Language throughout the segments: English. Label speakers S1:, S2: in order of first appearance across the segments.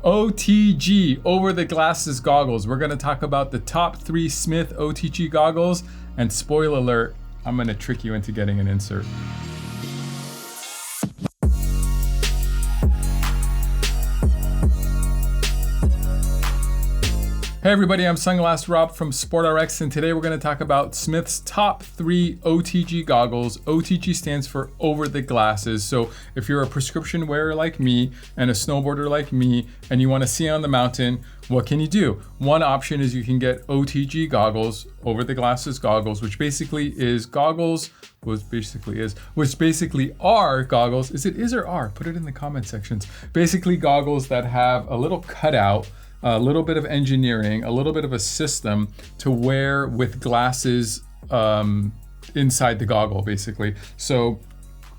S1: OTG, over the glasses goggles. We're gonna talk about the top 3 Smith OTG goggles, and spoiler alert, I'm gonna trick you into getting an insert. Hey everybody, I'm Sunglass Rob from SportRx, and today we're going to talk about Smith's top 3 OTG goggles. OTG stands for over the glasses. So if you're a prescription wearer like me and a snowboarder like me and you want to see on the mountain, what can you do? One option is you can get OTG goggles, over the glasses goggles, which basically are goggles. Is it is or are? Put it in the comment sections. Basically goggles that have a little cutout, a little bit of engineering, a little bit of a system to wear with glasses inside the goggle, basically. So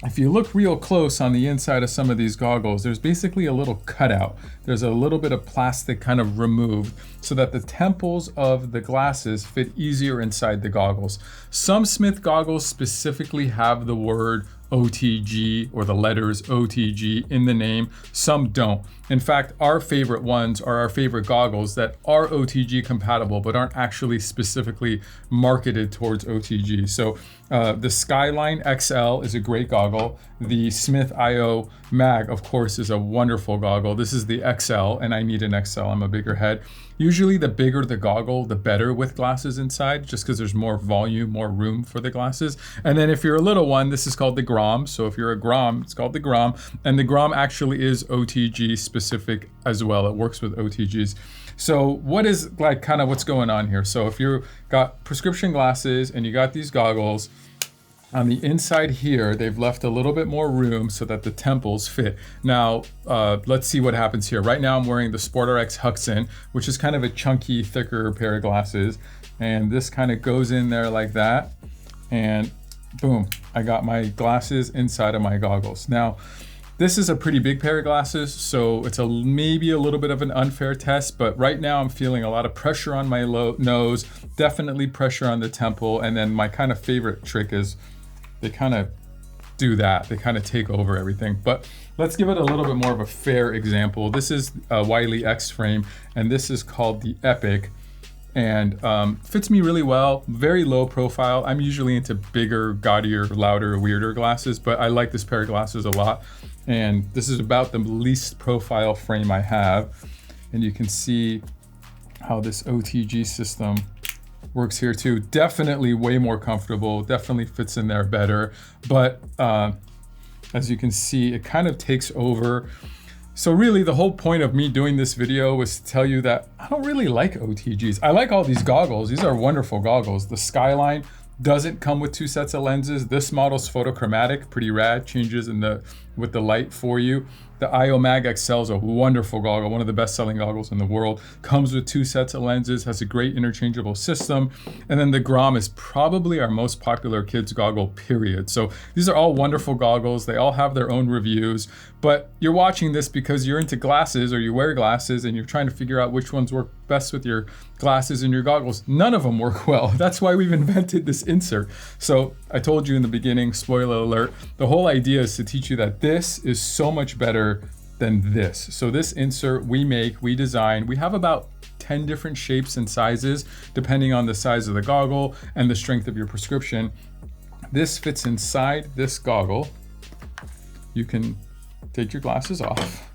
S1: if you look real close on the inside of some of these goggles, there's basically a little cutout. There's a little bit of plastic kind of removed so that the temples of the glasses fit easier inside the goggles. Some Smith goggles specifically have the word OTG or the letters OTG in the name. Some don't. In fact, our favorite ones are our favorite goggles that are OTG compatible but aren't actually specifically marketed towards OTG. So the Skyline XL is a great goggle. The Smith IO Mag, of course, is a wonderful goggle. This is the XL, and I need an XL. I'm a bigger head. Usually the bigger the goggle, the better with glasses inside, just because there's more volume, more room for the glasses. And then if you're a little one, this is called the Grom. So if you're a Grom, it's called the Grom. And the Grom actually is OTG specific as well. It works with OTGs. So what is like kind of what's going on here? So if you got prescription glasses and you got these goggles, on the inside here, they've left a little bit more room so that the temples fit. Now, let's see what happens here. Right now I'm wearing the SportRx Hudson, which is kind of a chunky, thicker pair of glasses. And this kind of goes in there like that. And boom, I got my glasses inside of my goggles. Now, this is a pretty big pair of glasses, so it's maybe a little bit of an unfair test, but right now I'm feeling a lot of pressure on my nose, definitely pressure on the temple, and then my kind of favorite trick is they kind of do that. They kind of take over everything. But let's give it a little bit more of a fair example. This is a Wiley X frame, and this is called the Epic, and fits me really well. Very low profile. I'm usually into bigger, gaudier, louder, weirder glasses, but I like this pair of glasses a lot. And this is about the least profile frame I have. And you can see how this OTG system works here too. Definitely way more comfortable, definitely fits in there better. But as you can see, it kind of takes over. So really the whole point of me doing this video was to tell you that I don't really like OTGs. I like all these goggles. These are wonderful goggles. The Skyline doesn't come with 2 sets of lenses. This model's photochromatic, pretty rad, changes with the light for you. The IO Mag XL is a wonderful goggle, one of the best selling goggles in the world. Comes with 2 sets of lenses, has a great interchangeable system. And then the Grom is probably our most popular kids goggle, period. So these are all wonderful goggles. They all have their own reviews, but you're watching this because you're into glasses or you wear glasses and you're trying to figure out which ones work best with your glasses and your goggles. None of them work well. That's why we've invented this insert. So I told you in the beginning, spoiler alert, the whole idea is to teach you that this is so much better than this. So this insert we make, we design, we have about 10 different shapes and sizes depending on the size of the goggle and the strength of your prescription. This fits inside this goggle. You can take your glasses off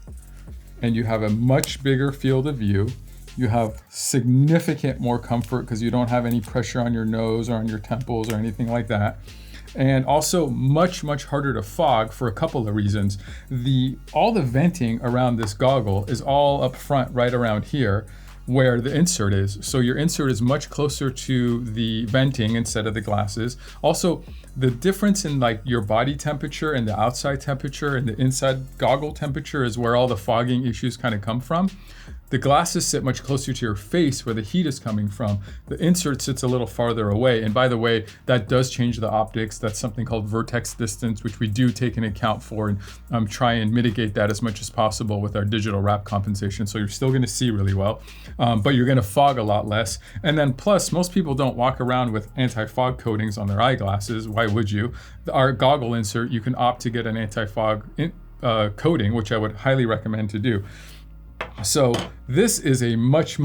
S1: and you have a much bigger field of view. You have significant more comfort because you don't have any pressure on your nose or on your temples or anything like that. And also much, much harder to fog for a couple of reasons. All the venting around this goggle is all up front, right around here, where the insert is. So your insert is much closer to the venting instead of the glasses. Also, the difference in like your body temperature and the outside temperature and the inside goggle temperature is where all the fogging issues kind of come from. The glasses sit much closer to your face where the heat is coming from. The insert sits a little farther away. And by the way, that does change the optics. That's something called vertex distance, which we do take into account for and try and mitigate that as much as possible with our digital wrap compensation. So you're still gonna see really well, but you're gonna fog a lot less. And then plus, most people don't walk around with anti-fog coatings on their eyeglasses. Why would you? Our goggle insert, you can opt to get an anti-fog coating, which I would highly recommend to do. So this is a much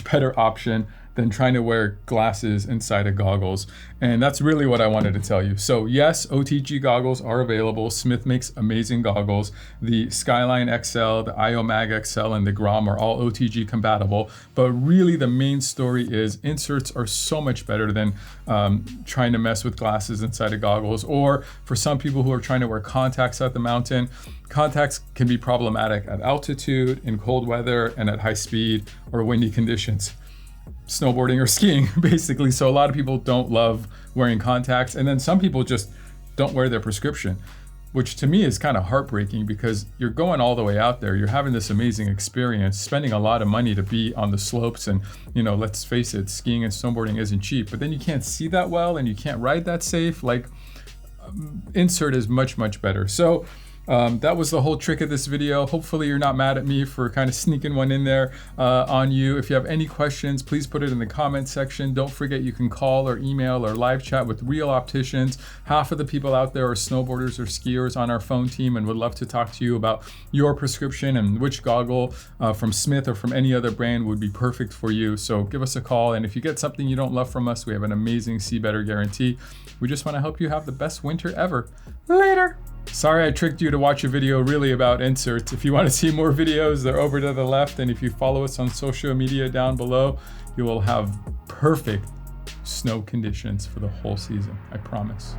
S1: better option than trying to wear glasses inside of goggles. And that's really what I wanted to tell you. So yes, OTG goggles are available. Smith makes amazing goggles. The Skyline XL, the IOMag XL, and the Grom are all OTG compatible. But really the main story is inserts are so much better than trying to mess with glasses inside of goggles. Or for some people who are trying to wear contacts at the mountain, contacts can be problematic at altitude, in cold weather, and at high speed or windy conditions. Snowboarding or skiing, basically. So a lot of people don't love wearing contacts, and then some people just don't wear their prescription, which to me is kind of heartbreaking because you're going all the way out there, you're having this amazing experience, spending a lot of money to be on the slopes, and let's face it, skiing and snowboarding isn't cheap, but then you can't see that well and you can't ride that safe. Like, insert is much better. So that was the whole trick of this video. Hopefully you're not mad at me for kind of sneaking one in there on you. If you have any questions, please put it in the comment section. Don't forget you can call or email or live chat with real opticians. Half of the people out there are snowboarders or skiers on our phone team and would love to talk to you about your prescription and which goggle from Smith or from any other brand would be perfect for you. So give us a call, and if you get something you don't love from us, we have an amazing See Better guarantee. We just want to help you have the best winter ever. Later! Sorry I tricked you to watch a video really about inserts. If you want to see more videos, they're over to the left, and if you follow us on social media down below, you will have perfect snow conditions for the whole season, I promise.